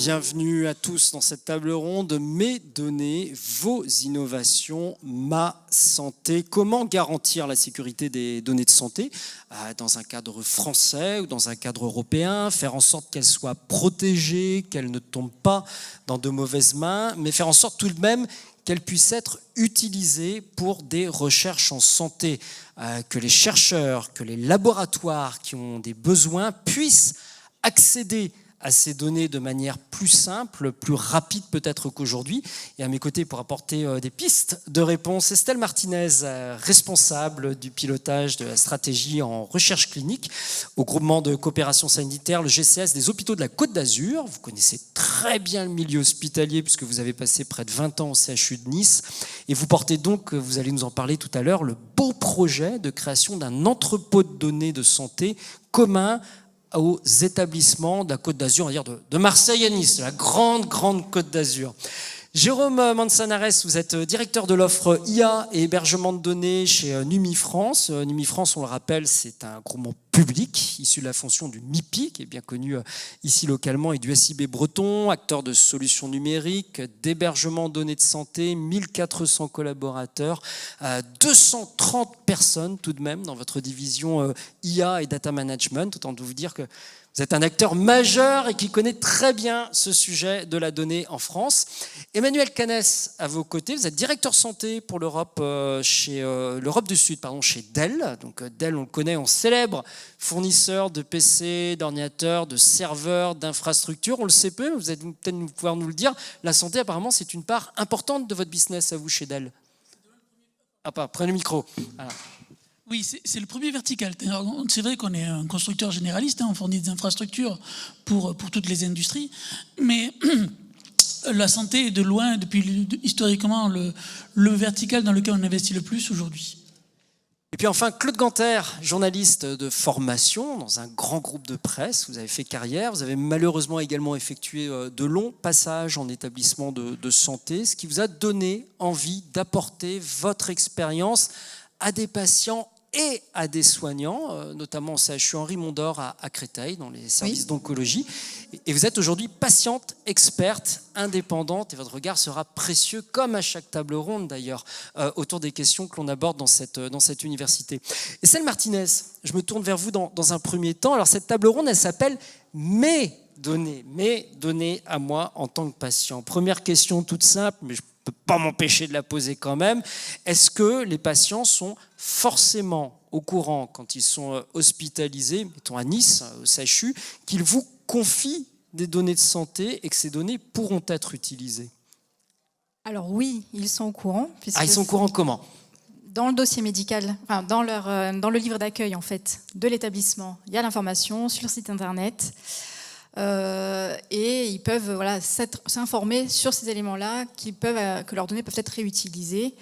Bienvenue à tous dans cette table ronde. Mes données, vos innovations, ma santé. Comment garantir la sécurité des données de santé dans un cadre français ou dans un cadre européen, faire en sorte qu'elles soient protégées, qu'elles ne tombent pas dans de mauvaises mains, mais faire en sorte tout de même qu'elles puissent être utilisées pour des recherches en santé, que les chercheurs, que les laboratoires qui ont des besoins puissent accéder à ces données de manière plus simple, plus rapide peut-être qu'aujourd'hui. Et à mes côtés, pour apporter des pistes de réponse, Estelle Martinez, responsable du pilotage de la stratégie en recherche clinique au groupement de coopération sanitaire, le GCS des hôpitaux de la Côte d'Azur. Vous connaissez très bien le milieu hospitalier puisque vous avez passé près de 20 ans au CHU de Nice. Et vous portez donc, vous allez nous en parler tout à l'heure, le beau projet de création d'un entrepôt de données de santé commun aux établissements de la Côte d'Azur, on va dire de Marseille à Nice, de la grande Côte d'Azur. Jérôme Manzanares, vous êtes directeur de l'offre IA et hébergement de données chez Numifrance. Numifrance, on le rappelle, c'est un groupement public issu de la fonction du MIPI, qui est bien connu ici localement, et du SIB breton, acteur de solutions numériques, d'hébergement de données de santé, 1400 collaborateurs, 230 personnes tout de même dans votre division IA et data management. Autant de vous dire que vous êtes un acteur majeur et qui connaît très bien ce sujet de la donnée en France. Emmanuel Canès, à vos côtés, vous êtes directeur santé pour l'Europe l'Europe du Sud, chez Dell. Donc Dell, on le connaît, on célèbre fournisseur de PC, d'ordinateurs, de serveurs, d'infrastructures. On le sait peu, vous allez peut-être pouvoir nous le dire. La santé, apparemment, c'est une part importante de votre business à vous chez Dell. Prenez le micro. Voilà. Oui, c'est le premier vertical. C'est vrai qu'on est un constructeur généraliste, on fournit des infrastructures pour toutes les industries, mais la santé est de loin, historiquement, le vertical dans lequel on investit le plus aujourd'hui. Et puis enfin, Claude Ganter, journaliste de formation dans un grand groupe de presse. Vous avez fait carrière, vous avez malheureusement également effectué de longs passages en établissement de santé, ce qui vous a donné envie d'apporter votre expérience à des patients et à des soignants, notamment au CHU Henri Mondor à Créteil, dans les services d'oncologie. Et vous êtes aujourd'hui patiente, experte, indépendante, et votre regard sera précieux, comme à chaque table ronde d'ailleurs, autour des questions que l'on aborde dans cette université. Estelle Martinez, je me tourne vers vous dans un premier temps. Alors cette table ronde, elle s'appelle « Mes données à moi en tant que patient ». Première question toute simple, mais je ne peux pas m'empêcher de la poser quand même. Est-ce que les patients sont forcément au courant, quand ils sont hospitalisés, mettons à Nice, au CHU, qu'ils vous confient des données de santé et que ces données pourront être utilisées? Alors oui, ils sont au courant. Ils sont au courant comment? Dans le dossier médical, dans le livre d'accueil en fait, de l'établissement, il y a l'information sur le site internet. Et ils peuvent s'informer sur ces éléments-là que leurs données peuvent être réutilisées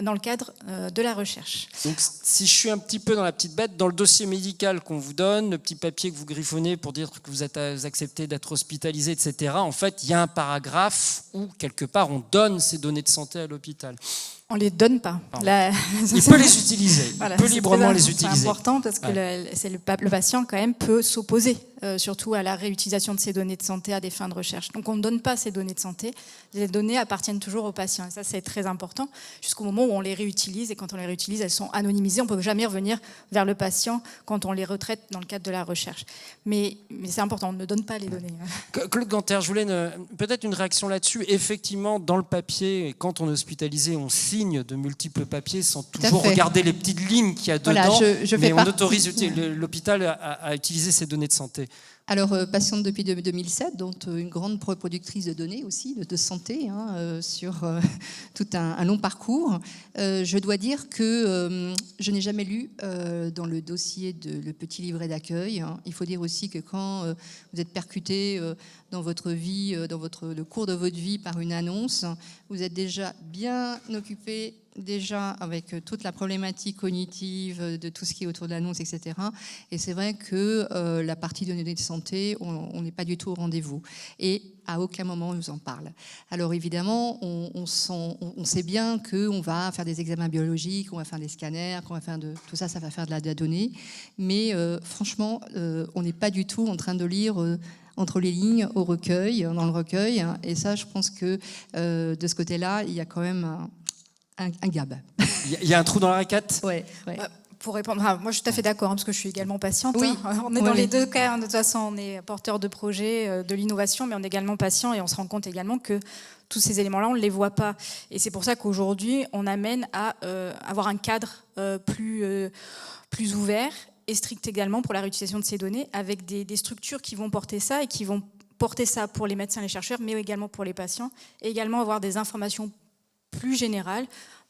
dans le cadre de la recherche. Donc si je suis un petit peu dans la petite bête, dans le dossier médical qu'on vous donne, le petit papier que vous griffonnez pour dire que vous acceptez d'être hospitalisé, etc., en fait, il y a un paragraphe où, quelque part, on donne ces données de santé à l'hôpital. On ne les donne pas. Il peut les utiliser, il peut librement les utiliser. C'est important parce que le patient quand même peut s'opposer surtout à la réutilisation de ces données de santé à des fins de recherche. Donc on ne donne pas ces données de santé, les données appartiennent toujours au patient. Et ça c'est très important jusqu'au moment où on les réutilise, et quand on les réutilise, elles sont anonymisées. On ne peut jamais revenir vers le patient quand on les retraite dans le cadre de la recherche. Mais c'est important, on ne donne pas les données. Claude Ganter, je voulais peut-être une réaction là-dessus. Effectivement, dans le papier, quand on est hospitalisé, on signe de multiples papiers sans toujours regarder les petites lignes qu'il y a dedans, mais on autorise l'hôpital à utiliser ces données de santé. Alors, patiente depuis 2007, donc une grande productrice de données aussi, de santé, sur tout un long parcours. Je dois dire que je n'ai jamais lu dans le dossier le petit livret d'accueil. Il faut dire aussi que quand vous êtes percuté dans votre vie, le cours de votre vie par une annonce, vous êtes déjà bien occupé avec toute la problématique cognitive de tout ce qui est autour de l'annonce, etc. Et c'est vrai que la partie données de santé, on n'est pas du tout au rendez-vous. Et à aucun moment on nous en parle. Alors évidemment, on sait bien qu'on va faire des examens biologiques, on va faire des scanners, tout ça, ça va faire de la donnée. Mais franchement, on n'est pas du tout en train de lire entre les lignes au recueil, dans le recueil. Et ça, je pense que de ce côté-là, il y a quand même un gap. Il y a un trou dans la raquette. Ouais. Pour répondre, moi je suis tout à fait d'accord, parce que je suis également patiente. Oui. On est dans les deux cas, de toute façon, on est porteur de projets, de l'innovation, mais on est également patient et on se rend compte également que tous ces éléments-là, on ne les voit pas. Et c'est pour ça qu'aujourd'hui, on amène à avoir un cadre plus ouvert et strict également pour la réutilisation de ces données, avec des structures qui vont porter ça et qui vont porter ça pour les médecins et les chercheurs, mais également pour les patients, et également avoir des informations plus générales,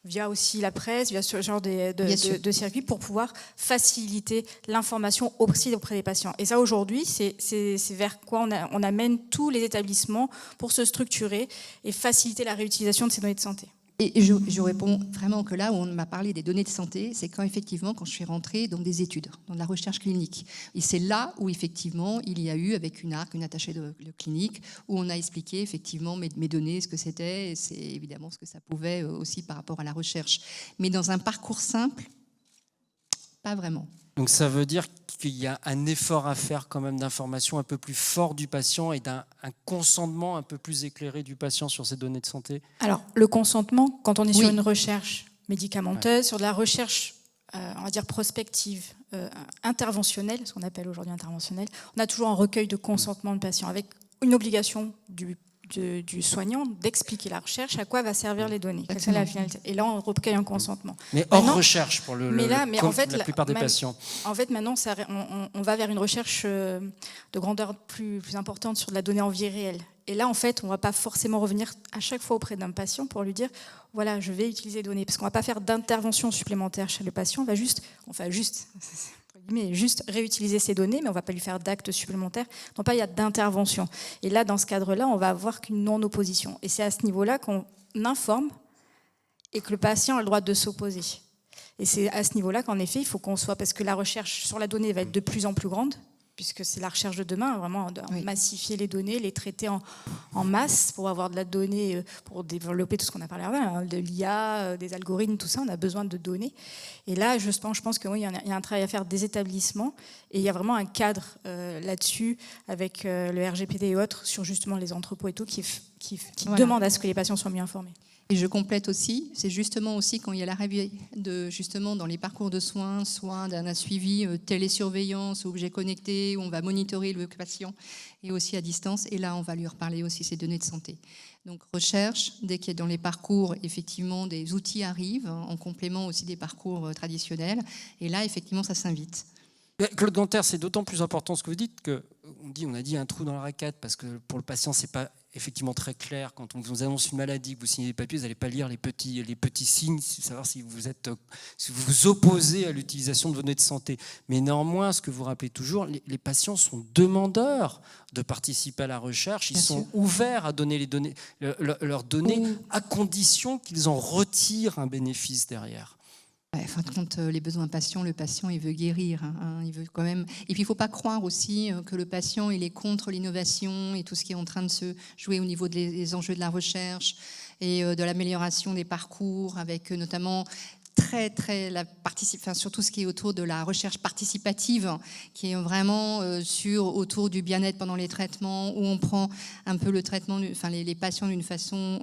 via aussi la presse, via ce genre de circuits, pour pouvoir faciliter l'information aussi auprès des patients. Et ça, aujourd'hui, c'est vers quoi on amène tous les établissements pour se structurer et faciliter la réutilisation de ces données de santé. Et je réponds vraiment que là où on m'a parlé des données de santé, c'est quand je suis rentrée dans des études, dans de la recherche clinique. Et c'est là où effectivement il y a eu, avec une attachée de clinique, où on a expliqué effectivement mes données, ce que c'était, et c'est évidemment ce que ça pouvait aussi par rapport à la recherche. Mais dans un parcours simple, pas vraiment. Donc ça veut dire qu'il y a un effort à faire quand même d'information un peu plus fort du patient et d'un consentement un peu plus éclairé du patient sur ces données de santé. Alors, le consentement, quand on est sur une recherche médicamenteuse, sur de la recherche, on va dire prospective, interventionnelle, ce qu'on appelle aujourd'hui interventionnelle, on a toujours un recueil de consentement de patient avec une obligation du soignant d'expliquer la recherche, à quoi va servir les données, quelle est la finalité. Et là, on recueille un consentement. Mais hors recherche pour la plupart des patients. En fait, maintenant, on va vers une recherche de grandeur plus importante sur de la donnée en vie réelle. Et là, en fait, on ne va pas forcément revenir à chaque fois auprès d'un patient pour lui dire, voilà, je vais utiliser les données. Parce qu'on ne va pas faire d'intervention supplémentaire chez le patient, on va juste réutiliser ces données, mais on ne va pas lui faire d'actes supplémentaires. Donc, il y a d'intervention. Et là, dans ce cadre-là, on va avoir qu'une non-opposition. Et c'est à ce niveau-là qu'on informe et que le patient a le droit de s'opposer. Et c'est à ce niveau-là qu'en effet, il faut qu'on soit... Parce que la recherche sur la donnée va être de plus en plus grande, puisque c'est la recherche de demain, vraiment massifier les données, les traiter en masse pour avoir de la donnée, pour développer tout ce qu'on a parlé avant, de l'IA, des algorithmes, tout ça, on a besoin de données. Et là, je pense que oui, il y a un travail à faire des établissements, et il y a vraiment un cadre là-dessus, avec le RGPD et autres, sur justement les entrepôts et tout, qui demandent à ce que les patients soient mieux informés. Et je complète aussi, c'est justement aussi quand il y a l'arrivée justement dans les parcours de soins, soit d'un suivi télésurveillance, objet connecté, où on va monitorer le patient, et aussi à distance, et là on va lui reparler aussi ces données de santé. Donc recherche, dès qu'il y a dans les parcours, effectivement, des outils arrivent, en complément aussi des parcours traditionnels, et là effectivement ça s'invite. Claude Ganter, c'est d'autant plus important ce que vous dites on a dit un trou dans la raquette parce que pour le patient c'est pas effectivement très clair. Quand on vous annonce une maladie, que vous signez des papiers, vous n'allez pas lire les petits signes, savoir si vous vous opposez à l'utilisation de vos données de santé. Mais néanmoins, ce que vous rappelez toujours, les patients sont demandeurs de participer à la recherche. Ils sont ouverts à donner leurs données à condition qu'ils en retirent un bénéfice derrière. En fin de compte, les besoins patients, le patient, il veut guérir. Il veut quand même... Et puis, il ne faut pas croire aussi que le patient, il est contre l'innovation et tout ce qui est en train de se jouer au niveau des enjeux de la recherche et de l'amélioration des parcours, avec notamment surtout ce qui est autour de la recherche participative, qui est vraiment autour du bien-être pendant les traitements, où on prend un peu le traitement, les patients d'une façon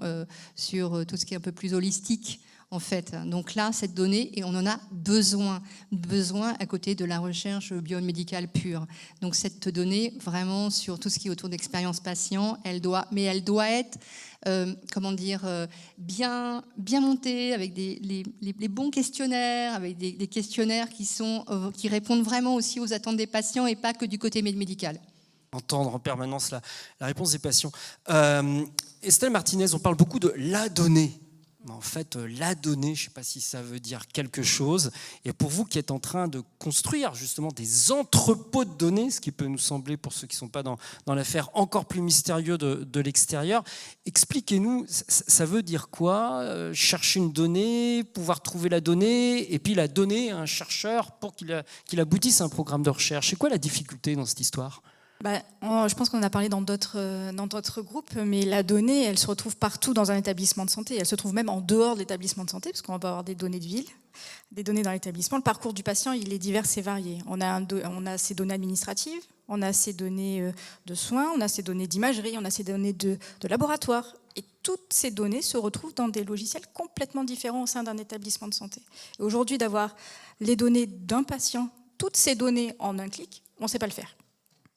sur tout ce qui est un peu plus holistique. En fait. Donc là, cette donnée, et on en a besoin à côté de la recherche biomédicale pure. Donc cette donnée, vraiment sur tout ce qui est autour d'expérience patient, elle doit être, bien montée, avec les bons questionnaires, avec des questionnaires qui répondent vraiment aussi aux attentes des patients et pas que du côté médical. Entendre en permanence la réponse des patients. Estelle Martinez, on parle beaucoup de la donnée. En fait, la donnée, je ne sais pas si ça veut dire quelque chose. Et pour vous qui êtes en train de construire justement des entrepôts de données, ce qui peut nous sembler, pour ceux qui ne sont pas dans l'affaire, encore plus mystérieux de l'extérieur, expliquez-nous, ça veut dire quoi chercher une donnée, pouvoir trouver la donnée, et puis la donner à un chercheur pour qu'il aboutisse à un programme de recherche. C'est quoi la difficulté dans cette histoire ? Je pense qu'on en a parlé dans d'autres groupes, mais la donnée, elle se retrouve partout dans un établissement de santé. Elle se trouve même en dehors de l'établissement de santé, parce qu'on va avoir des données de ville, des données dans l'établissement. Le parcours du patient, il est divers et varié. On a ces données administratives, on a ces données de soins, on a ces données d'imagerie, on a ces données de laboratoire. Et toutes ces données se retrouvent dans des logiciels complètement différents au sein d'un établissement de santé. Et aujourd'hui, d'avoir les données d'un patient, toutes ces données en un clic, on ne sait pas le faire.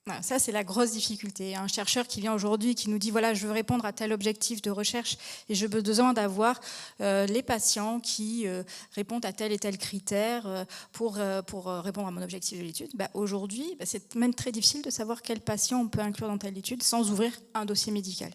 Voilà, ça, c'est la grosse difficulté. Un chercheur qui vient aujourd'hui, qui nous dit, voilà, je veux répondre à tel objectif de recherche et je veux besoin d'avoir les patients qui répondent à tel et tel critère pour répondre à mon objectif de l'étude. Aujourd'hui, c'est même très difficile de savoir quel patient on peut inclure dans telle étude sans ouvrir un dossier médical.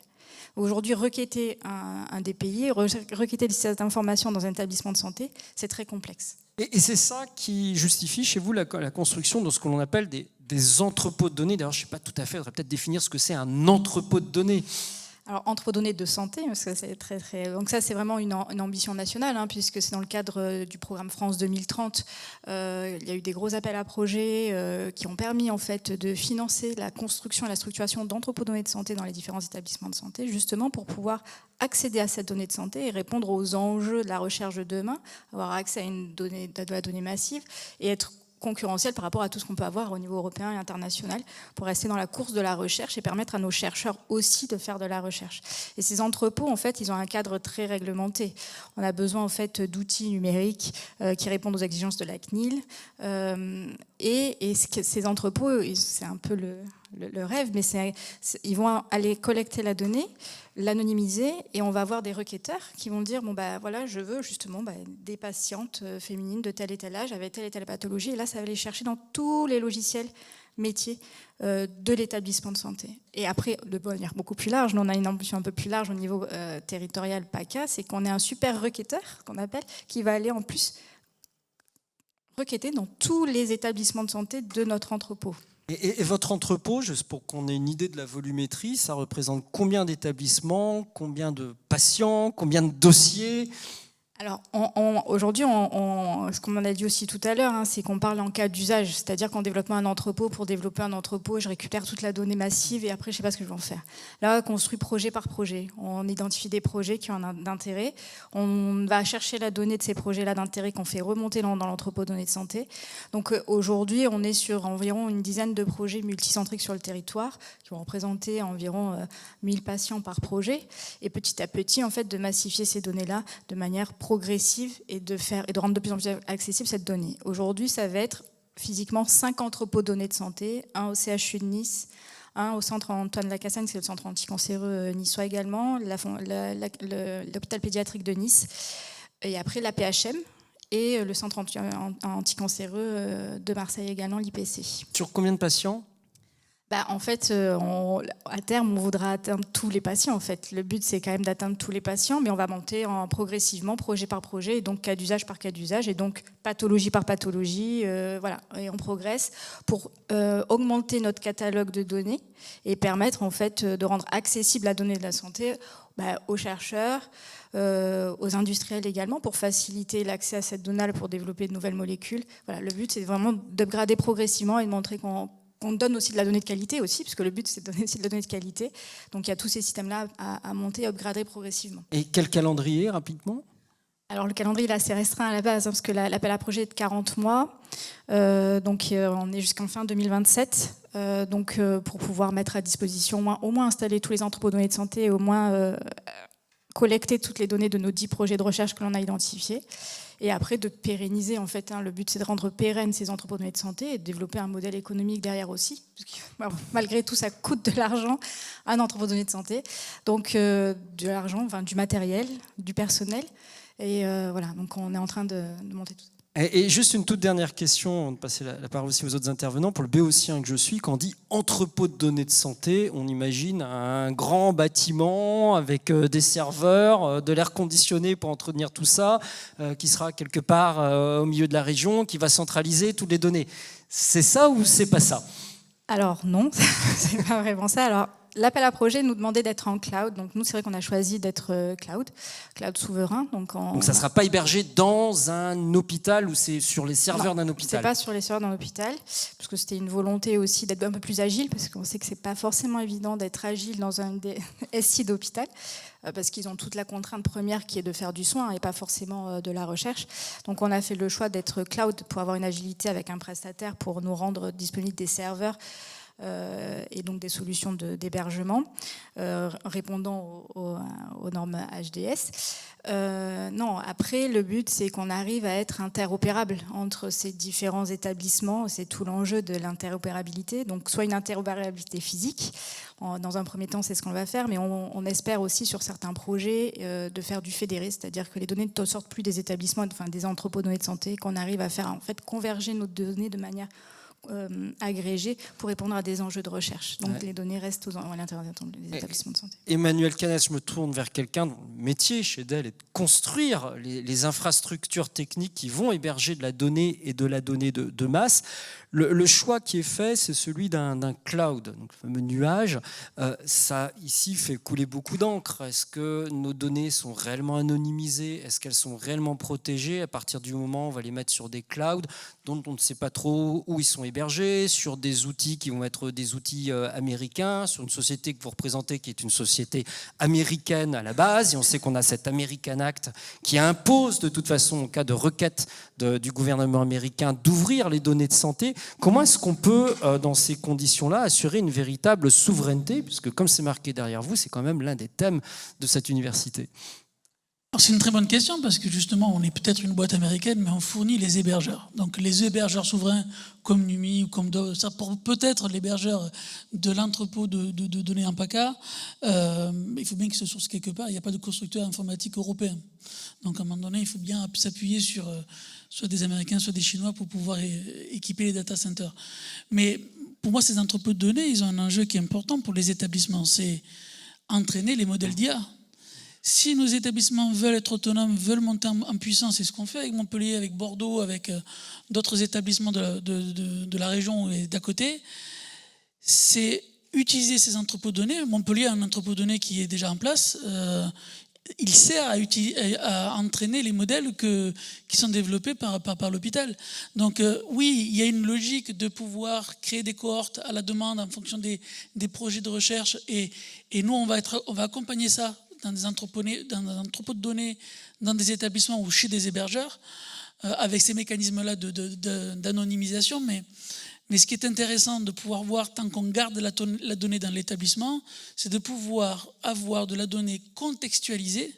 Aujourd'hui, requêter un DPI, requêter des systèmes d'information dans un établissement de santé, c'est très complexe. Et c'est ça qui justifie chez vous la construction de ce que l'on appelle des entrepôts de données. D'ailleurs, je ne sais pas tout à fait, il faudrait peut-être définir ce que c'est un entrepôt de données. Alors, entrepôt de données de santé, parce que c'est donc ça, c'est vraiment une ambition nationale, puisque c'est dans le cadre du programme France 2030. Il y a eu des gros appels à projets qui ont permis en fait de financer la construction et la structuration d'entrepôts de données de santé dans les différents établissements de santé, justement pour pouvoir accéder à cette donnée de santé et répondre aux enjeux de la recherche de de demain, avoir accès à de la donnée massive et être concurrentiel par rapport à tout ce qu'on peut avoir au niveau européen et international pour rester dans la course de la recherche et permettre à nos chercheurs aussi de faire de la recherche. Et ces entrepôts, en fait, ils ont un cadre très réglementé. On a besoin, en fait, d'outils numériques qui répondent aux exigences de la CNIL. Et ces entrepôts, c'est un peu le rêve, mais ils vont aller collecter la donnée, l'anonymiser, et on va avoir des requêteurs qui vont dire voilà, je veux justement des patientes féminines de tel et tel âge avec telle et telle pathologie, et là ça va les chercher dans tous les logiciels métiers de l'établissement de santé. Et après, de manière beaucoup plus large, nous on a une ambition un peu plus large au niveau territorial PACA, c'est qu'on ait un super requêteur qu'on appelle, qui va aller en plus requêter dans tous les établissements de santé de notre entrepôt. Et votre entrepôt, juste pour qu'on ait une idée de la volumétrie, ça représente combien d'établissements, combien de patients, combien de dossiers ? Alors aujourd'hui, ce qu'on en a dit aussi tout à l'heure, c'est qu'on parle en cas d'usage, c'est-à-dire qu'en développant un entrepôt, pour développer un entrepôt, je récupère toute la donnée massive et après, je ne sais pas ce que je vais en faire. Là, on construit projet par projet. On identifie des projets qui ont un intérêt. On va chercher la donnée de ces projets-là d'intérêt qu'on fait remonter dans l'entrepôt de données de santé. Donc aujourd'hui, on est sur environ une dizaine de projets multicentriques sur le territoire qui vont représenter environ 1000 patients par projet. Et petit à petit, en fait, de massifier ces données-là de manière progressive et de rendre de plus en plus accessible cette donnée. Aujourd'hui, ça va être physiquement 5 entrepôts de données de santé, un au CHU de Nice, un au centre Antoine Lacassagne, c'est le centre anticancéreux niçois également, l'hôpital pédiatrique de Nice, et après la PHM et le centre anticancéreux de Marseille également, l'IPC. Sur combien de patients ? En fait, à terme, on voudra atteindre tous les patients. En fait, le but, c'est quand même d'atteindre tous les patients, mais on va monter progressivement, projet par projet, et donc cas d'usage par cas d'usage, et donc pathologie par pathologie. Voilà, et on progresse pour augmenter notre catalogue de données et permettre en fait de rendre accessible la donnée de la santé aux chercheurs, aux industriels également, pour faciliter l'accès à cette donnée pour développer de nouvelles molécules. Voilà, le but, c'est vraiment d'upgrader progressivement et de montrer qu'on donne aussi de la donnée de qualité aussi, puisque le but, c'est de donner aussi de la donnée de qualité. Donc, il y a tous ces systèmes-là à monter et upgrader progressivement. Et quel calendrier, rapidement ? Alors, le calendrier est assez restreint à la base, parce que l'appel à projet est de 40 mois. Donc, on est jusqu'en fin 2027. Pour pouvoir mettre à disposition, au moins installer tous les entrepôts de données de santé, et au moins collecter toutes les données de nos 10 projets de recherche que l'on a identifiés. Et après, de pérenniser, en fait. Le but, c'est de rendre pérennes ces entrepôts de données de santé et de développer un modèle économique derrière aussi. Parce que, malgré tout, ça coûte de l'argent, un entrepôt de données de santé. Donc, de l'argent, du matériel, du personnel. Et voilà, donc on est en train de monter tout ça. Et juste une toute dernière question, on va passer la parole aussi aux autres intervenants. Pour le béotien que je suis, quand on dit entrepôt de données de santé, on imagine un grand bâtiment avec des serveurs, de l'air conditionné pour entretenir tout ça, qui sera quelque part au milieu de la région, qui va centraliser toutes les données. C'est ça ou c'est pas ça ? Alors non, c'est pas vraiment ça. Alors, l'appel à projet nous demandait d'être en cloud. Donc nous, c'est vrai qu'on a choisi d'être cloud souverain. Donc ça ne sera pas hébergé dans un hôpital ou c'est sur les serveurs d'un hôpital ? C'est pas sur les serveurs d'un hôpital, parce que c'était une volonté aussi d'être un peu plus agile, parce qu'on sait que c'est pas forcément évident d'être agile dans un SI d'hôpital, parce qu'ils ont toute la contrainte première qui est de faire du soin et pas forcément de la recherche. Donc on a fait le choix d'être cloud pour avoir une agilité avec un prestataire pour nous rendre disponibles des serveurs et donc des solutions d'hébergement répondant aux normes HDS. Non, après, le but, c'est qu'on arrive à être interopérable entre ces différents établissements. C'est tout l'enjeu de l'interopérabilité. Donc, soit une interopérabilité physique. Dans un premier temps, c'est ce qu'on va faire, mais on espère aussi sur certains projets de faire du fédéré, c'est-à-dire que les données ne sortent plus des établissements, enfin des entrepôts de données de santé, qu'on arrive à faire en fait converger nos données de manière agrégée pour répondre à des enjeux de recherche. Donc les données restent à l'intérieur des établissements de santé. Emmanuel Canès, je me tourne vers quelqu'un dont le métier chez Dell est de construire les infrastructures techniques qui vont héberger de la donnée et de la donnée de masse. Le choix qui est fait, c'est celui d'un cloud, donc le fameux nuage. Ça, ici, fait couler beaucoup d'encre. Est-ce que nos données sont réellement anonymisées? Est-ce qu'elles sont réellement protégées? À partir du moment où on va les mettre sur des clouds dont on ne sait pas trop où ils sont hébergés, sur des outils qui vont être des outils américains, sur une société que vous représentez qui est une société américaine à la base, et on sait qu'on a cet American Act qui impose de toute façon, en cas de requête du gouvernement américain, d'ouvrir les données de santé. Comment est-ce qu'on peut, dans ces conditions-là, assurer une véritable souveraineté, puisque comme c'est marqué derrière vous, c'est quand même l'un des thèmes de cette université? C'est une très bonne question parce que justement, on est peut-être une boîte américaine, mais on fournit les hébergeurs. Donc les hébergeurs souverains comme NUMI ou comme ça, pour peut-être l'hébergeur de l'entrepôt de données en PACA, il faut bien qu'il se source quelque part. Il n'y a pas de constructeur informatique européen. Donc à un moment donné, il faut bien s'appuyer sur soit des Américains, soit des Chinois pour pouvoir équiper les data centers. Mais pour moi, ces entrepôts de données, ils ont un enjeu qui est important pour les établissements. C'est entraîner les modèles d'IA. Si nos établissements veulent être autonomes, veulent monter en puissance, c'est ce qu'on fait avec Montpellier, avec Bordeaux, avec d'autres établissements de la région et d'à côté, c'est utiliser ces entrepôts de données. Montpellier a un entrepôt de données qui est déjà en place. Il sert à entraîner les modèles qui sont développés par l'hôpital. Donc oui, il y a une logique de pouvoir créer des cohortes à la demande en fonction des projets de recherche. Et nous, on va accompagner ça dans des entrepôts de données, dans des établissements ou chez des hébergeurs, avec ces mécanismes-là d'anonymisation. Mais ce qui est intéressant de pouvoir voir, tant qu'on garde la donnée dans l'établissement, c'est de pouvoir avoir de la donnée contextualisée,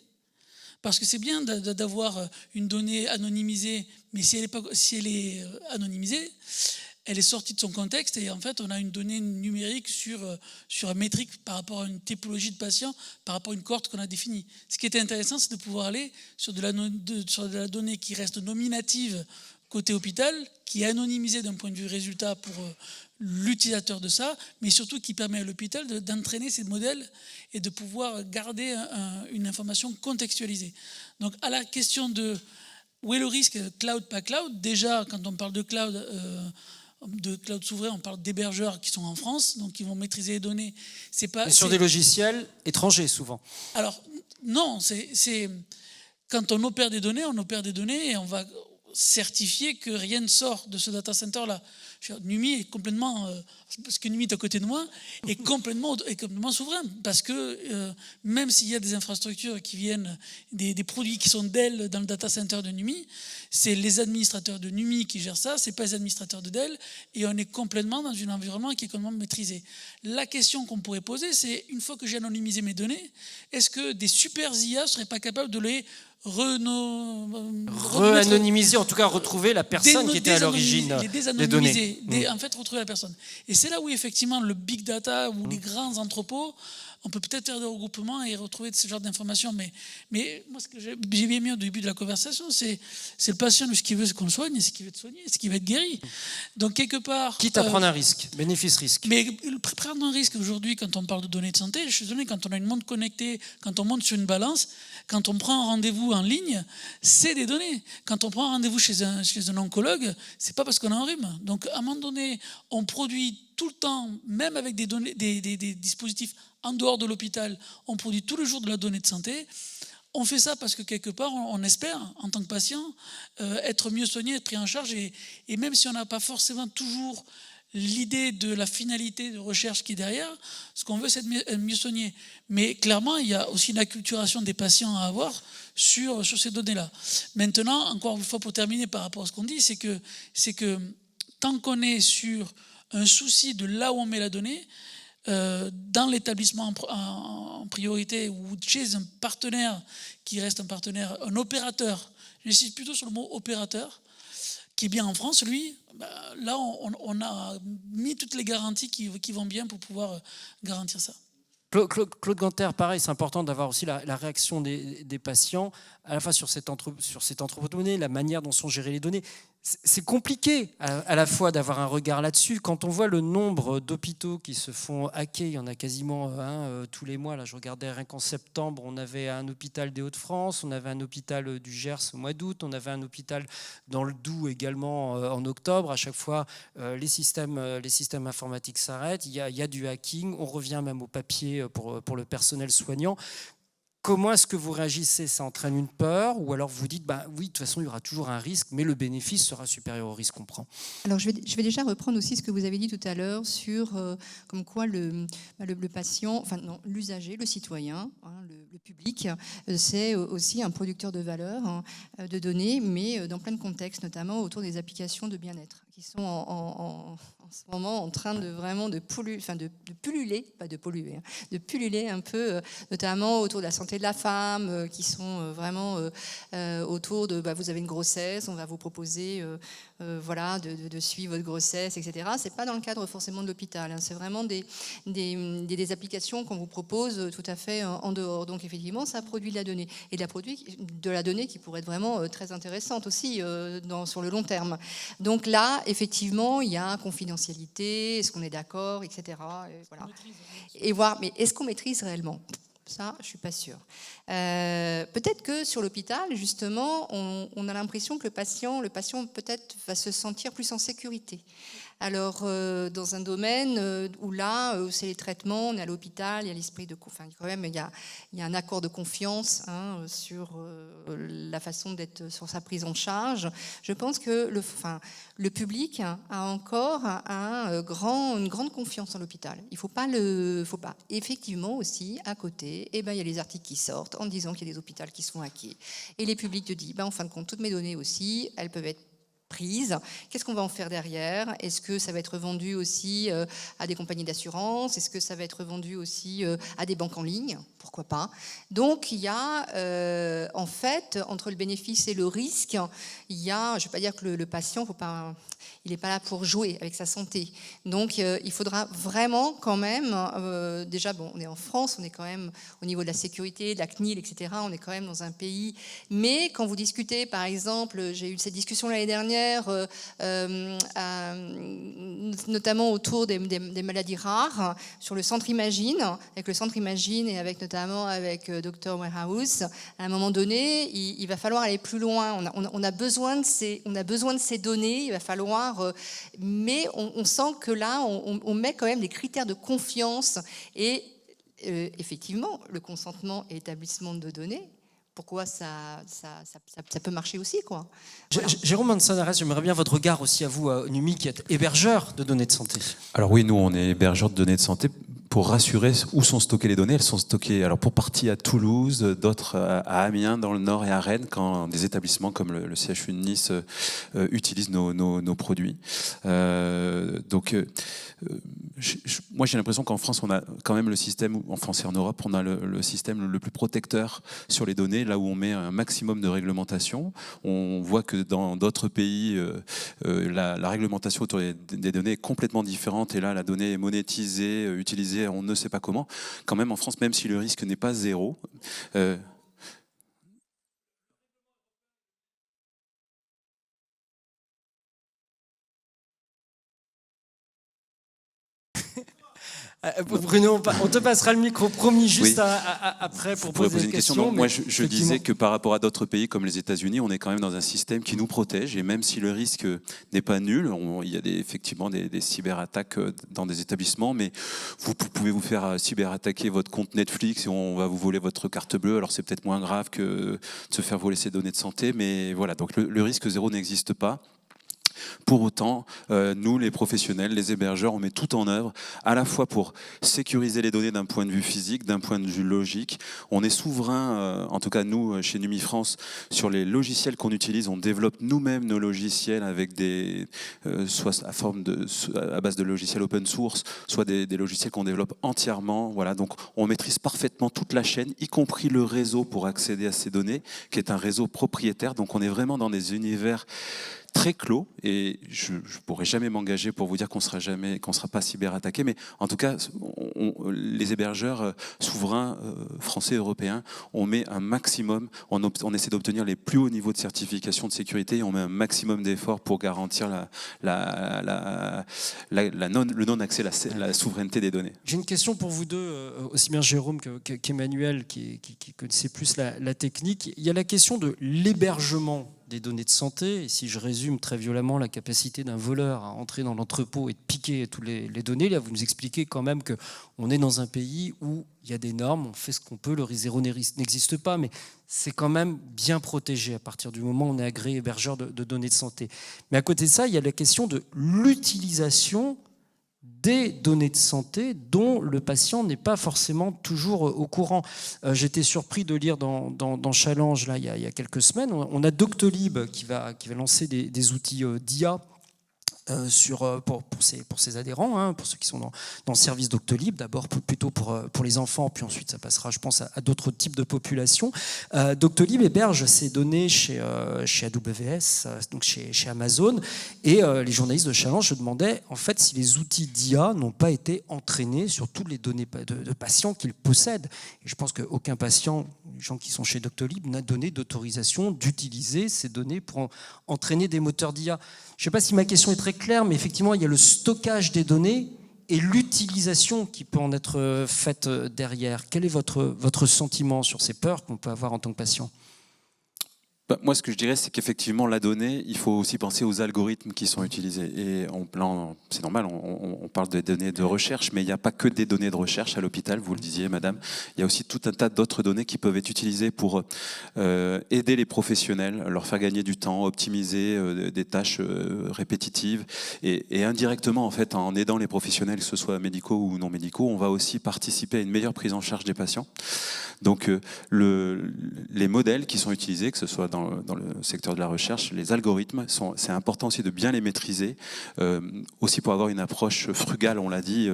parce que c'est bien d'avoir une donnée anonymisée, mais si elle est anonymisée, elle est sortie de son contexte et en fait on a une donnée numérique sur un métrique par rapport à une typologie de patient, par rapport à une cohorte qu'on a définie. Ce qui est intéressant, c'est de pouvoir aller sur de la donnée qui reste nominative côté hôpital, qui est anonymisée d'un point de vue résultat pour l'utilisateur de ça, mais surtout qui permet à l'hôpital d'entraîner ces modèles et de pouvoir garder une information contextualisée. Donc à la question de où est le risque, cloud, pas cloud, déjà quand on parle de cloud souverain, on parle d'hébergeurs qui sont en France, donc qui vont maîtriser les données. Sur des logiciels étrangers, souvent. Alors, non, c'est quand on opère des données et on va certifier que rien ne sort de ce data center-là. NUMI est complètement, parce que NUMI est à côté de moi, est complètement souverain. Parce que même s'il y a des infrastructures qui viennent, des produits qui sont Dell dans le data center de NUMI, c'est les administrateurs de NUMI qui gèrent ça, c'est pas les administrateurs de Dell, et on est complètement dans un environnement qui est complètement maîtrisé. La question qu'on pourrait poser, c'est une fois que j'ai anonymisé mes données, est-ce que des super IA ne seraient pas capables de les re-anonymiser, en tout cas retrouver la personne qui était à l'origine des données. En fait, retrouver la personne. Et c'est là où effectivement le big data ou les grands entrepôts, on peut peut-être faire des regroupements et retrouver ce genre d'informations. Mais moi, ce que j'ai bien mis au début de la conversation, c'est le patient, ce qu'il veut, c'est qu'on le soigne, et ce qu'il veut être soigné, ce qu'il veut être guéri. Donc quelque part... Quitte à prendre un risque, bénéfice-risque. Mais prendre un risque aujourd'hui, quand on parle de données de santé, je suis désolé, quand on a une montre connectée, quand on monte sur une balance, quand on prend un rendez-vous en ligne, c'est des données. Quand on prend un rendez-vous chez un oncologue, c'est pas parce qu'on a un rhume. Donc à un moment donné, on produit tout le temps, même avec des données, des dispositifs en dehors de l'hôpital, on produit tout le jour de la donnée de santé. On fait ça parce que quelque part, on espère, en tant que patient, être mieux soigné, être pris en charge. Et même si on n'a pas forcément toujours l'idée de la finalité de recherche qui est derrière, ce qu'on veut, c'est être mieux soigné. Mais clairement, il y a aussi une acculturation des patients à avoir sur ces données-là. Maintenant, encore une fois, pour terminer par rapport à ce qu'on dit, c'est que tant qu'on est sur un souci de là où on met la donnée, dans l'établissement en priorité ou chez un partenaire qui reste un partenaire, un opérateur, j'insiste plutôt sur le mot opérateur, qui est bien en France, lui, là on a mis toutes les garanties qui vont bien pour pouvoir garantir ça. Claude Ganter, pareil, c'est important d'avoir aussi la réaction des patients, à la fois sur cet entrepôt de données, la manière dont sont gérées les données. C'est compliqué à la fois d'avoir un regard là-dessus. Quand on voit le nombre d'hôpitaux qui se font hacker, il y en a quasiment tous les mois. Là, je regardais rien qu'en septembre, on avait un hôpital des Hauts-de-France, on avait un hôpital du Gers au mois d'août, on avait un hôpital dans le Doubs également en octobre. À chaque fois, les systèmes informatiques s'arrêtent, il y a du hacking, on revient même au papier pour le personnel soignant. Comment est-ce que vous réagissez? Ça entraîne une peur? Ou alors vous dites, oui, de toute façon, il y aura toujours un risque, mais le bénéfice sera supérieur au risque qu'on prend? Alors, je vais déjà reprendre aussi ce que vous avez dit tout à l'heure sur comme quoi le patient, enfin non, l'usager, le citoyen, le public, c'est aussi un producteur de valeur, de données, mais dans plein de contextes, notamment autour des applications de bien-être, qui sont en ce moment en train de pulluler, pas de polluer, de pulluler un peu, notamment autour de la santé de la femme, qui sont vraiment autour de vous avez une grossesse, on va vous proposer de suivre votre grossesse, etc. C'est pas dans le cadre forcément de l'hôpital, c'est vraiment des applications qu'on vous propose tout à fait en dehors. Donc effectivement, ça produit de la donnée, et de la donnée qui pourrait être vraiment très intéressante aussi sur le long terme. Donc là, effectivement, il y a confidentialité, est-ce qu'on est d'accord, etc. Et voir, mais est-ce qu'on maîtrise réellement? Ça, je ne suis pas sûre. Peut-être que sur l'hôpital, justement, on a l'impression que le patient peut-être va se sentir plus en sécurité. Alors, dans un domaine où là, c'est les traitements, on est à l'hôpital, il y a l'esprit de... Enfin, quand même, il y a un accord de confiance sur la façon d'être, sur sa prise en charge. Je pense que le public a encore une grande confiance en l'hôpital. Il faut pas. Effectivement aussi, à côté, il y a les articles qui sortent en disant qu'il y a des hôpitaux qui se font hacker. Et les publics te disent, en fin de compte, toutes mes données aussi, elles peuvent être prises. Qu'est-ce qu'on va en faire derrière? Est-ce que ça va être vendu aussi à des compagnies d'assurance? Est-ce que ça va être vendu aussi à des banques en ligne? Pourquoi pas? Donc il y a en fait, entre le bénéfice et le risque, il y a, je ne vais pas dire que le patient, il n'est pas là pour jouer avec sa santé. Donc il faudra vraiment quand même, déjà on est en France, on est quand même au niveau de la sécurité, de la CNIL, etc. On est quand même dans un pays. Mais quand vous discutez, par exemple, j'ai eu cette discussion l'année dernière, notamment autour des maladies rares, sur le centre Imagine, avec le centre Imagine et notamment avec Dr Warehouse. À un moment donné, il va falloir aller plus loin. On a besoin de ces données. Il va falloir, mais on sent que là, on met quand même des critères de confiance et effectivement, le consentement et l'établissement de données. Pourquoi ça peut marcher aussi, quoi. Voilà. Jérôme Manzanares, j'aimerais bien votre regard aussi à vous, Numi, qui êtes hébergeur de données de santé. Alors oui, nous, on est hébergeur de données de santé pour rassurer où sont stockées les données. Elles sont stockées, alors pour partie à Toulouse, d'autres à Amiens, dans le Nord, et à Rennes, quand des établissements comme le CHU de Nice utilisent nos produits. Moi, j'ai l'impression qu'en France, on a quand même le système, en France et en Europe, on a le système le plus protecteur sur les données, là où on met un maximum de réglementation. On voit que dans d'autres pays, la réglementation autour des données est complètement différente, et là, la donnée est monétisée, utilisée, on ne sait pas comment. Quand même, en France, même si le risque n'est pas zéro, Bruno, on te passera le micro, promis, juste oui. après pour poser une question. Donc, moi, je disais que par rapport à d'autres pays comme les États-Unis, on est quand même dans un système qui nous protège, et même si le risque n'est pas nul, il y a effectivement des cyberattaques dans des établissements, mais vous pouvez vous faire cyberattaquer votre compte Netflix et on va vous voler votre carte bleue. Alors c'est peut-être moins grave que de se faire voler ses données de santé, mais voilà, donc le risque zéro n'existe pas. Pour autant, nous, les professionnels, les hébergeurs, on met tout en œuvre, à la fois pour sécuriser les données d'un point de vue physique, d'un point de vue logique. On est souverain, en tout cas nous, chez Numifrance, sur les logiciels qu'on utilise. On développe nous-mêmes nos logiciels avec soit à base de logiciels open source, soit des logiciels qu'on développe entièrement. Voilà, donc on maîtrise parfaitement toute la chaîne, y compris le réseau pour accéder à ces données, qui est un réseau propriétaire. Donc on est vraiment dans des univers très clos, et je ne pourrai jamais m'engager pour vous dire qu'on sera pas cyberattaqué, mais en tout cas, les hébergeurs souverains français, européens, on met un maximum, on essaie d'obtenir les plus hauts niveaux de certification de sécurité, et on met un maximum d'efforts pour garantir le non-accès, la souveraineté des données. J'ai une question pour vous deux, aussi bien Jérôme qu'Emmanuel, qui connaissait plus la technique. Il y a la question de l'hébergement des données de santé. Et si je résume très violemment la capacité d'un voleur à entrer dans l'entrepôt et de piquer toutes les données, là vous nous expliquez quand même qu'on est dans un pays où il y a des normes, on fait ce qu'on peut, le risque zéro n'existe pas, mais c'est quand même bien protégé à partir du moment où on est agréé hébergeur de données de santé. Mais à côté de ça, il y a la question de l'utilisation des données de santé dont le patient n'est pas forcément toujours au courant. J'étais surpris de lire dans Challenge, là, il y a quelques semaines, on a Doctolib qui va lancer des outils d'IA pour ses adhérents, hein, pour ceux qui sont dans le service Doctolib, d'abord plutôt pour les enfants, puis ensuite ça passera, je pense, à d'autres types de populations. Doctolib héberge ces données chez AWS, donc chez Amazon, et les journalistes de Challenge se demandaient en fait si les outils d'IA n'ont pas été entraînés sur toutes les données de patients qu'ils possèdent. Et je pense qu'aucun patient, les gens qui sont chez Doctolib, n'a donné d'autorisation d'utiliser ces données pour entraîner des moteurs d'IA. Je ne sais pas si ma question est très claire, mais effectivement, il y a le stockage des données et l'utilisation qui peut en être faite derrière. Quel est votre sentiment sur ces peurs qu'on peut avoir en tant que patient ? Moi, ce que je dirais, c'est qu'effectivement, la donnée, il faut aussi penser aux algorithmes qui sont utilisés. Et c'est normal, on parle des données de recherche, mais il n'y a pas que des données de recherche à l'hôpital, vous le disiez, madame. Il y a aussi tout un tas d'autres données qui peuvent être utilisées pour aider les professionnels, leur faire gagner du temps, optimiser des tâches répétitives. Et indirectement, en fait, en aidant les professionnels, que ce soit médicaux ou non médicaux, on va aussi participer à une meilleure prise en charge des patients. Donc, les modèles qui sont utilisés, que ce soit dans le secteur de la recherche, les algorithmes, c'est important aussi de bien les maîtriser, aussi pour avoir une approche frugale, on l'a dit,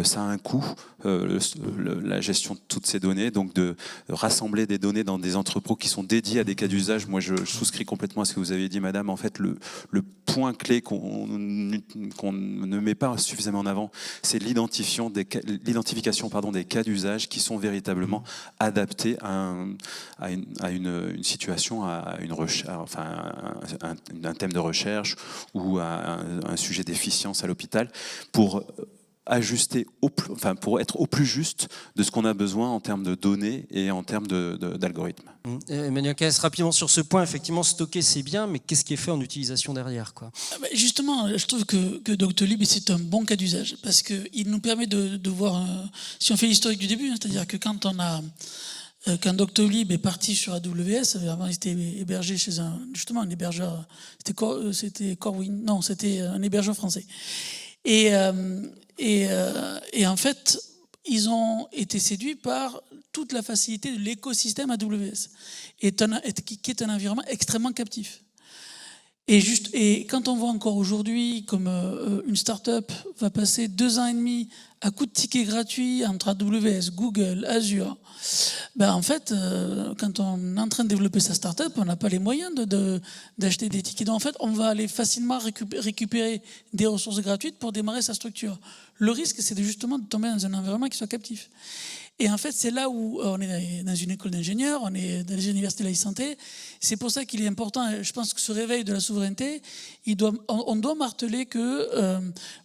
ça a un coût, la gestion de toutes ces données, donc de rassembler des données dans des entrepôts qui sont dédiés à des cas d'usage. Moi, je souscris complètement à ce que vous avez dit, madame. En fait, le point clé qu'on ne met pas suffisamment en avant, c'est l'identification des cas d'usage qui sont véritablement adaptés à une situation, à un thème de recherche ou à un sujet d'efficience à l'hôpital, pour ajuster pour être au plus juste de ce qu'on a besoin en termes de données et en termes d'algorithmes. Emmanuel Caes, rapidement sur ce point, effectivement, stocker c'est bien, mais qu'est-ce qui est fait en utilisation derrière, quoi ? Justement, je trouve que Doctolib, c'est un bon cas d'usage, parce qu'il nous permet de voir, si on fait l'historique du début, c'est-à-dire que quand Doctolib est parti sur AWS, avant il était hébergé chez un hébergeur, c'était Corwin, non, c'était un hébergeur français. Et en fait, ils ont été séduits par toute la facilité de l'écosystème AWS, qui est un environnement extrêmement captif. Et quand on voit encore aujourd'hui comme une start-up va passer 2 ans et demi à coup de tickets gratuits entre AWS, Google, Azure, en fait, quand on est en train de développer sa start-up, on n'a pas les moyens d'acheter des tickets. Donc en fait, on va aller facilement récupérer des ressources gratuites pour démarrer sa structure. Le risque, c'est justement de tomber dans un environnement qui soit captif. Et en fait, c'est là où on est dans une école d'ingénieurs, on est dans les universités de la santé. C'est pour ça qu'il est important, je pense que ce réveil de la souveraineté, on doit marteler que,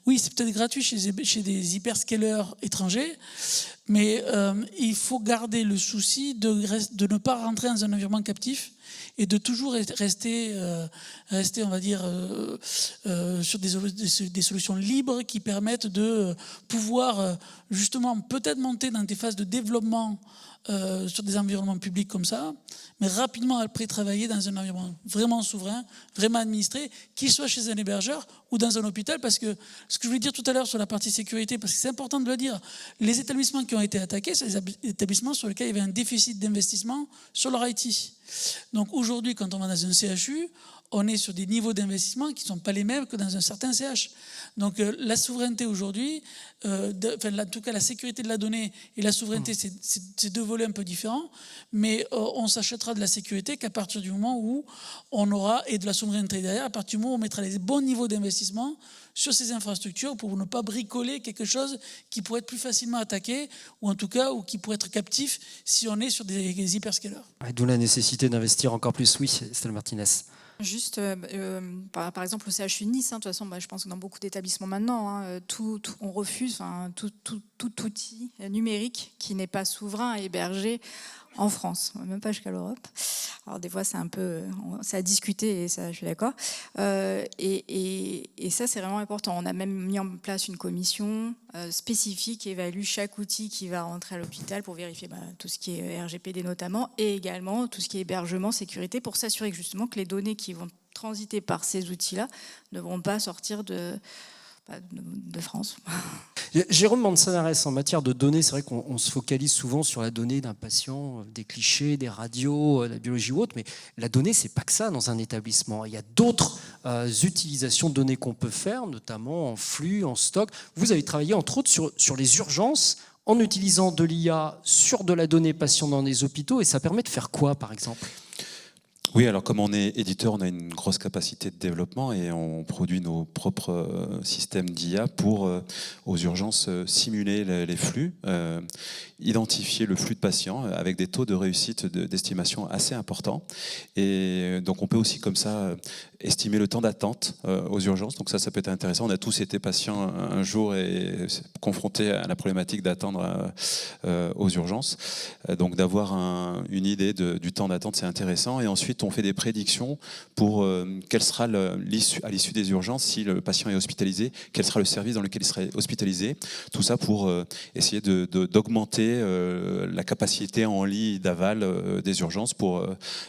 oui, c'est peut-être gratuit chez des hyperscalers étrangers, mais il faut garder le souci de ne pas rentrer dans un environnement captif et de toujours rester on va dire, sur des solutions libres qui permettent de pouvoir justement peut-être monter dans des phases de développement sur des environnements publics comme ça, mais rapidement après travailler dans un environnement vraiment souverain, vraiment administré, qu'il soit chez un hébergeur ou dans un hôpital, parce que ce que je voulais dire tout à l'heure sur la partie sécurité, parce que c'est important de le dire, les établissements qui ont été attaqués, c'est les établissements sur lesquels il y avait un déficit d'investissement sur leur IT. Donc aujourd'hui, quand on va dans un CHU, on est sur des niveaux d'investissement qui ne sont pas les mêmes que dans un certain CH. Donc la souveraineté aujourd'hui, en tout cas la sécurité de la donnée et la souveraineté, c'est deux volets un peu différents, mais on s'achètera de la sécurité qu'à partir du moment où on aura, et de la souveraineté derrière, à partir du moment où on mettra les bons niveaux d'investissement sur ces infrastructures pour ne pas bricoler quelque chose qui pourrait être plus facilement attaqué, ou en tout cas ou qui pourrait être captif si on est sur des hyperscalers. D'où la nécessité d'investir encore plus. Oui, Estelle Martinez. Juste, par exemple, au CHU Nice, de toute façon, je pense que dans beaucoup d'établissements maintenant, on refuse tout outil numérique qui n'est pas souverain à héberger en France, même pas jusqu'à l'Europe. Alors des fois, c'est un peu, c'est à discuter, et ça, je suis d'accord. Et ça, c'est vraiment important. On a même mis en place une commission spécifique qui évalue chaque outil qui va rentrer à l'hôpital pour vérifier tout ce qui est RGPD notamment, et également tout ce qui est hébergement, sécurité, pour s'assurer que justement que les données qui vont transiter par ces outils-là ne vont pas sortir de France. Jérôme Manzanares, en matière de données, c'est vrai qu'on se focalise souvent sur la donnée d'un patient, des clichés, des radios, la biologie ou autre, mais la donnée, c'est pas que ça dans un établissement. Il y a d'autres utilisations de données qu'on peut faire, notamment en flux, en stock. Vous avez travaillé entre autres sur les urgences en utilisant de l'IA sur de la donnée patient dans les hôpitaux, et ça permet de faire quoi, par exemple ? Oui, alors comme on est éditeur, on a une grosse capacité de développement et on produit nos propres systèmes d'IA pour, aux urgences, simuler les flux, identifier le flux de patients avec des taux de réussite d'estimation assez importants. Et donc on peut aussi comme ça estimer le temps d'attente aux urgences. Donc ça peut être intéressant. On a tous été patients un jour et confrontés à la problématique d'attendre aux urgences. Donc d'avoir une idée du temps d'attente, c'est intéressant. Et ensuite, on fait des prédictions pour quelle sera à l'issue des urgences, si le patient est hospitalisé, quel sera le service dans lequel il serait hospitalisé. Tout ça pour essayer d'augmenter la capacité en lit d'aval des urgences pour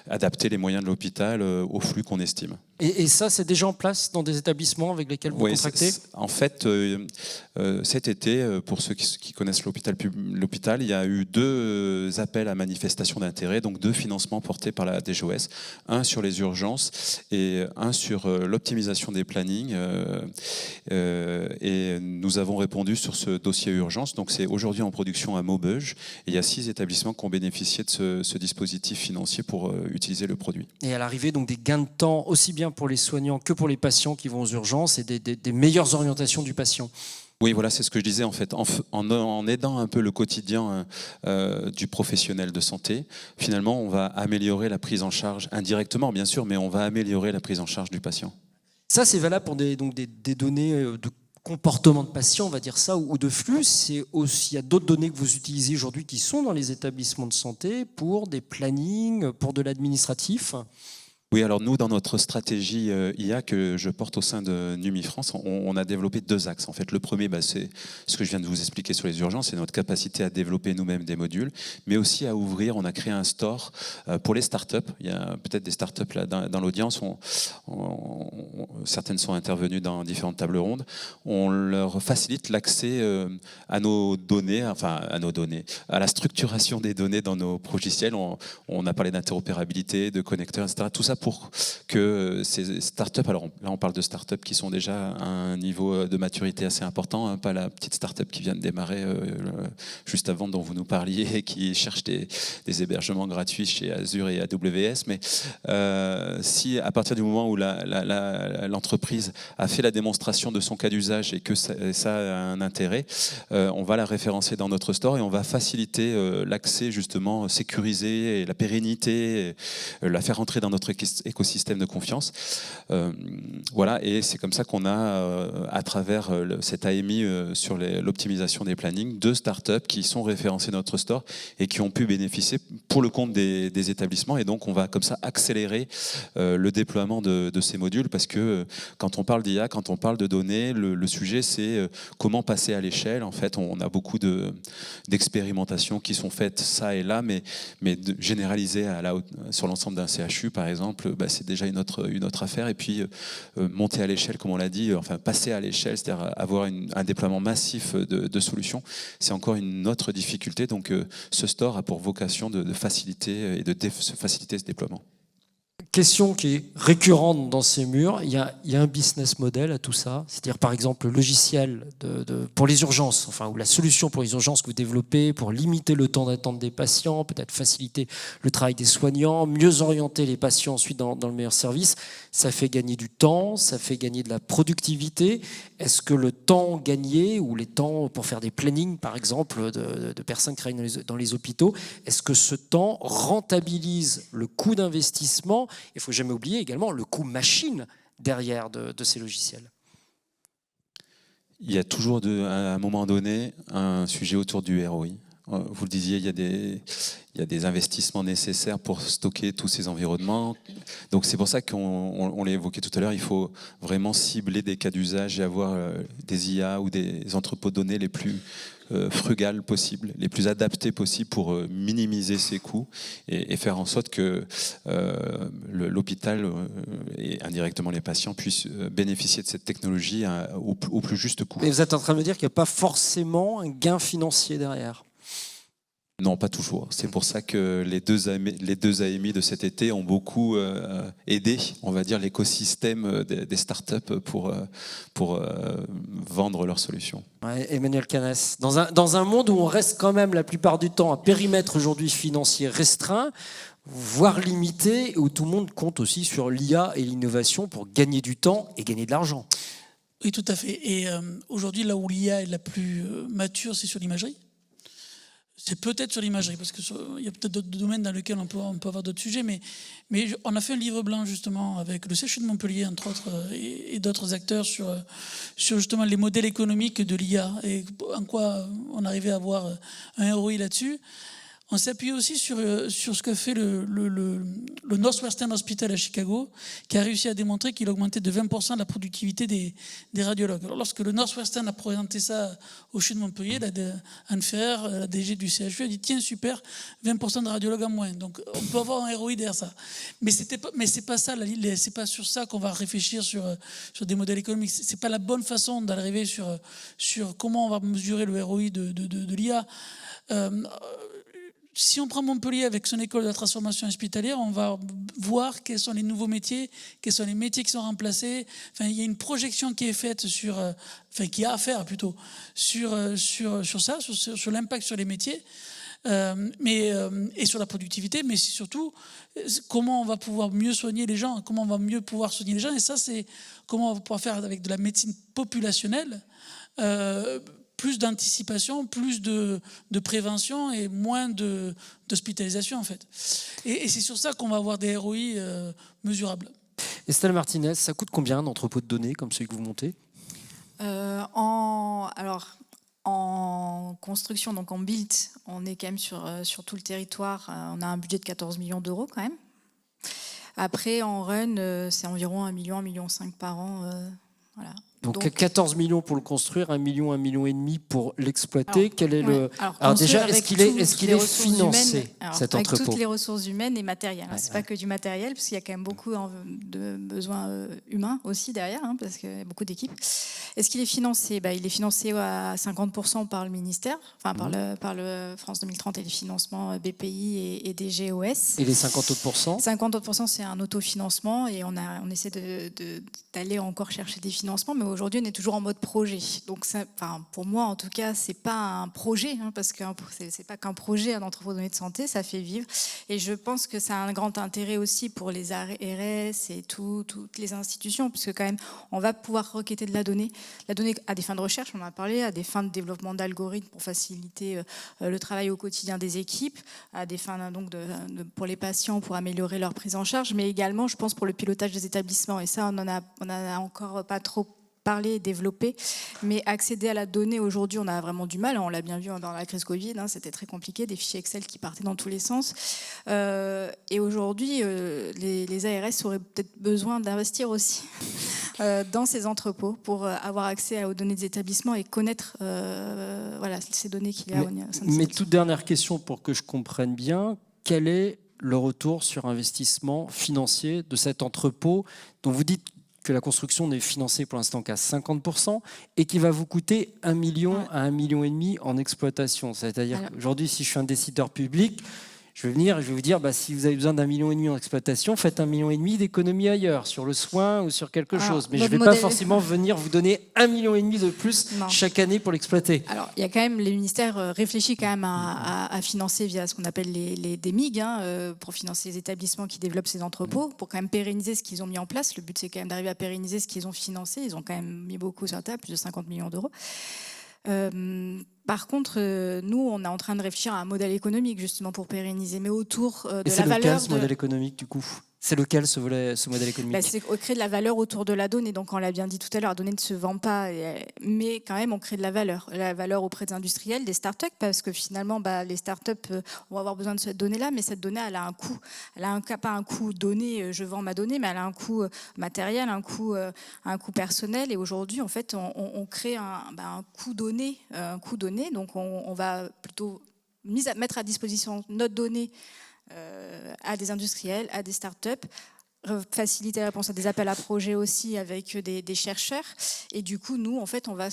adapter les moyens de l'hôpital au flux qu'on estime. Et ça, c'est déjà en place dans des établissements avec lesquels vous contractez ? En fait, cet été, pour ceux qui connaissent l'hôpital, il y a eu 2 appels à manifestation d'intérêt, donc 2 financements portés par la DGOS, un sur les urgences et un sur l'optimisation des plannings. Et nous avons répondu sur ce dossier urgence. Donc c'est aujourd'hui en production à Maubeuge. Et il y a 6 établissements qui ont bénéficié de ce dispositif financier pour utiliser le produit. Et à l'arrivée, donc des gains de temps aussi bien pour les soignants que pour les patients qui vont aux urgences et des meilleures orientations du patient. Oui, voilà, c'est ce que je disais en fait. En aidant un peu le quotidien du professionnel de santé, finalement, on va améliorer la prise en charge, indirectement bien sûr, mais on va améliorer la prise en charge du patient. Ça, c'est valable pour des données de comportement de patient, on va dire ça, ou de flux. Il y a d'autres données que vous utilisez aujourd'hui qui sont dans les établissements de santé pour des plannings, pour de l'administratif. Oui, alors nous, dans notre stratégie IA que je porte au sein de Numifrance, on a développé 2 axes. En fait, le premier, c'est ce que je viens de vous expliquer sur les urgences, c'est notre capacité à développer nous-mêmes des modules, mais aussi à ouvrir. On a créé un store pour les startups. Il y a peut-être des startups là dans l'audience. Certaines sont intervenues dans différentes tables rondes. On leur facilite l'accès à nos données, à la structuration des données dans nos logiciels. On a parlé d'interopérabilité, de connecteurs, etc. Tout ça pour que ces startups, alors là on parle de startups qui sont déjà à un niveau de maturité assez important, pas la petite startup qui vient de démarrer juste avant dont vous nous parliez et qui cherche des hébergements gratuits chez Azure et AWS, mais si à partir du moment où l'entreprise a fait la démonstration de son cas d'usage et que ça a un intérêt, on va la référencer dans notre store et on va faciliter l'accès justement sécurisé et la pérennité, la faire entrer dans notre écosystème écosystème de confiance. Voilà, et c'est comme ça qu'on a, à travers cette AMI sur l'optimisation des plannings, 2 startups qui sont référencées dans notre store et qui ont pu bénéficier pour le compte des établissements. Et donc, on va comme ça accélérer le déploiement de ces modules, parce que quand on parle d'IA, quand on parle de données, le sujet, c'est comment passer à l'échelle. En fait, on a beaucoup d'expérimentations qui sont faites ça et là, mais généraliser sur l'ensemble d'un CHU, par exemple, c'est déjà une autre affaire. Et puis, monter à l'échelle, comme on l'a dit, enfin passer à l'échelle, c'est-à-dire avoir un déploiement massif de solutions, c'est encore une autre difficulté. Donc, ce store a pour vocation de faciliter et de faciliter ce déploiement. Question qui est récurrente dans ces murs, il y a un business model à tout ça, c'est-à-dire par exemple le logiciel pour les urgences, enfin, ou la solution pour les urgences que vous développez pour limiter le temps d'attente des patients, peut-être faciliter le travail des soignants, mieux orienter les patients ensuite dans le meilleur service. Ça fait gagner du temps, ça fait gagner de la productivité. Est-ce que le temps gagné, ou les temps pour faire des plannings par exemple de personnes qui travaillent dans les hôpitaux, est-ce que ce temps rentabilise le coût d'investissement? Il ne faut jamais oublier également le coût machine derrière de ces logiciels. Il y a toujours, à un moment donné, un sujet autour du ROI. Vous le disiez, il y a des investissements nécessaires pour stocker tous ces environnements. Donc c'est pour ça qu'on l'a évoqué tout à l'heure, il faut vraiment cibler des cas d'usage et avoir des IA ou des entrepôts de données les plus frugales possibles, les plus adaptés possibles pour minimiser ces coûts et faire en sorte que l'hôpital et indirectement les patients puissent bénéficier de cette technologie au plus juste coût. Et vous êtes en train de me dire qu'il n'y a pas forcément un gain financier derrière? Non, pas toujours. C'est pour ça que les deux AMI de cet été ont beaucoup aidé, on va dire, l'écosystème des startups pour vendre leurs solutions. Ouais, Emmanuel Canès, dans un monde où on reste quand même la plupart du temps à périmètre aujourd'hui financier restreint, voire limité, où tout le monde compte aussi sur l'IA et l'innovation pour gagner du temps et gagner de l'argent. Oui, tout à fait. Et aujourd'hui, là où l'IA est la plus mature, c'est sur l'imagerie. C'est peut-être sur l'imagerie, parce qu'il y a peut-être d'autres domaines dans lesquels on peut avoir d'autres sujets, mais on a fait un livre blanc justement avec le CHU de Montpellier, entre autres, et d'autres acteurs sur justement les modèles économiques de l'IA et en quoi on arrivait à avoir un ROI là-dessus. On s'est appuyé aussi sur ce que fait le Northwestern Hospital à Chicago, qui a réussi à démontrer qu'il augmentait de 20% la productivité des radiologues. Alors, lorsque le Northwestern a présenté ça au CHU de Montpellier, Anne Ferrer, la DG du CHU, a dit « Tiens, super, 20% de radiologues en moins. » Donc, on peut avoir un ROI derrière ça. Mais c'est pas ça, c'est pas sur ça qu'on va réfléchir sur des modèles économiques. C'est pas la bonne façon d'arriver sur comment on va mesurer le ROI de l'IA. Si on prend Montpellier avec son école de la transformation hospitalière, on va voir quels sont les nouveaux métiers, quels sont les métiers qui sont remplacés. Enfin, il y a une projection qui est faite qui a à faire plutôt, sur ça, sur l'impact sur les métiers, et sur la productivité, mais surtout comment on va pouvoir mieux soigner les gens, comment on va mieux pouvoir soigner les gens. Et ça, c'est comment on va pouvoir faire avec de la médecine populationnelle. Plus d'anticipation, plus de prévention et moins d'hospitalisation en fait. Et c'est sur ça qu'on va avoir des ROI mesurables. Estelle Martinez, ça coûte combien d'entrepôts de données comme celui que vous montez? En construction, donc en build, on est quand même sur tout le territoire. On a un budget de 14 millions d'euros quand même. Après, en run, c'est environ 1 million, 1,5 million par an. Voilà. Donc 14 millions pour le construire, 1 million, 1,5 million pour l'exploiter. Quel est Alors déjà, est-ce qu'il est financé, cet entrepôt? Avec toutes les ressources humaines et matérielles. C'est pas que du matériel, parce qu'il y a quand même beaucoup de besoins humains aussi derrière, parce qu'il y a beaucoup d'équipes. Est-ce qu'il est financé? Il est financé à 50% par le ministère, par le France 2030 et les financements BPI et DGOS. Et les 50 autres pourcents? 50 autres pourcents, c'est un autofinancement et on essaie d'aller encore chercher des financements, mais aujourd'hui, on est toujours en mode projet. Donc, pour moi, en tout cas, c'est pas un projet, parce que c'est pas qu'un projet, un entrepôt de données de santé, ça fait vivre. Et je pense que ça a un grand intérêt aussi pour les ARS et toutes les institutions, puisque quand même, on va pouvoir requêter de la donnée à des fins de recherche, on en a parlé, à des fins de développement d'algorithmes pour faciliter le travail au quotidien des équipes, à des fins donc pour les patients, pour améliorer leur prise en charge, mais également, je pense, pour le pilotage des établissements. Et ça, on en a encore pas trop parler et développer, mais accéder à la donnée aujourd'hui, on a vraiment du mal. On l'a bien vu dans la crise Covid, c'était très compliqué, des fichiers Excel qui partaient dans tous les sens. Et aujourd'hui, les ARS auraient peut-être besoin d'investir aussi dans ces entrepôts pour avoir accès aux données des établissements et connaître ces données qu'il y a au sein de Mais toute dernière question pour que je comprenne bien, quel est le retour sur investissement financier de cet entrepôt dont vous dites que la construction n'est financée pour l'instant qu'à 50% et qui va vous coûter 1 million à 1,5 million en exploitation. C'est-à-dire qu'aujourd'hui, si je suis un décideur public, je vais venir et je vais vous dire, si vous avez besoin d'1,5 million en exploitation, faites 1,5 million d'économie ailleurs, sur le soin ou sur quelque chose. Mais je ne vais pas forcément venir vous donner 1,5 million de plus chaque année pour l'exploiter. Alors, il y a quand même, les ministères réfléchissent quand même à financer via ce qu'on appelle les DMIG, pour financer les établissements qui développent ces entrepôts, pour quand même pérenniser ce qu'ils ont mis en place. Le but, c'est quand même d'arriver à pérenniser ce qu'ils ont financé. Ils ont quand même mis beaucoup sur la table, plus de 50 millions d'euros. Par contre, nous, on est en train de réfléchir à un modèle économique justement pour pérenniser, mais autour de la valeur. Et c'est lequel ce modèle économique du coup ? C'est lequel ce modèle économique ? C'est créer de la valeur autour de la donnée. Donc, on l'a bien dit tout à l'heure, la donnée ne se vend pas, mais quand même, on crée de la valeur auprès des industriels, des startups, parce que finalement, les startups vont avoir besoin de cette donnée-là, mais cette donnée, elle a un coût. Elle a pas un coût donné, je vends ma donnée, mais elle a un coût matériel, un coût personnel. Et aujourd'hui, en fait, on crée un coût donné, donc on va plutôt mettre à disposition notre donnée à des industriels, à des startups, faciliter la réponse à des appels à projets aussi avec des chercheurs. Et du coup, nous, en fait, on va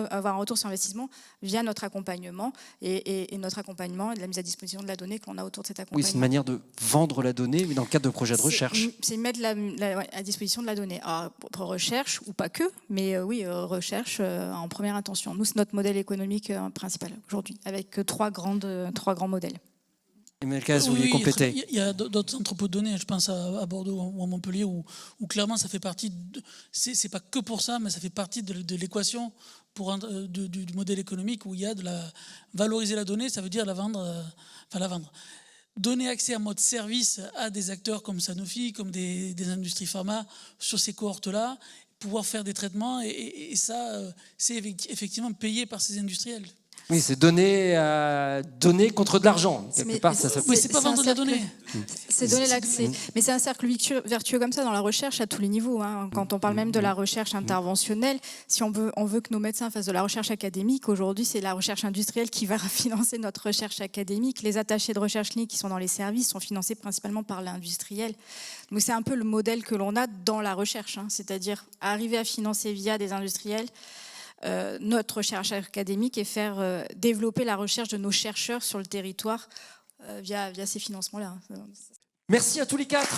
avoir un retour sur investissement via notre accompagnement et notre accompagnement et de la mise à disposition de la donnée qu'on a autour de cet accompagnement. Oui, c'est une manière de vendre la donnée, mais dans le cadre de projets de recherche. C'est mettre à disposition de la donnée. Alors, pour recherche, ou pas que, mais recherche en première intention. Nous, c'est notre modèle économique principal aujourd'hui, avec trois grands modèles. Emmanuel Cazes, vous vouliez compléter ? Il y a d'autres entrepôts de données, je pense à Bordeaux ou à Montpellier, où clairement ça fait partie, c'est pas que pour ça, mais ça fait partie de l'équation du modèle économique où il y a valoriser la donnée, ça veut dire la vendre. Donner accès en mode service à des acteurs comme Sanofi, comme des industries pharma sur ces cohortes-là, pouvoir faire des traitements, et ça, c'est effectivement payé par ces industriels. Oui, c'est donner contre de l'argent. Oui, c'est pas vendre de la donnée. C'est donner l'accès. Mais c'est un cercle vertueux comme ça dans la recherche à tous les niveaux. Quand on parle même de la recherche interventionnelle, si on veut que nos médecins fassent de la recherche académique, aujourd'hui, c'est la recherche industrielle qui va financer notre recherche académique. Les attachés de recherche clinique qui sont dans les services sont financés principalement par l'industriel. Donc c'est un peu le modèle que l'on a dans la recherche, c'est-à-dire arriver à financer via des industriels notre recherche académique et faire développer la recherche de nos chercheurs sur le territoire via ces financements-là. Merci à tous les quatre.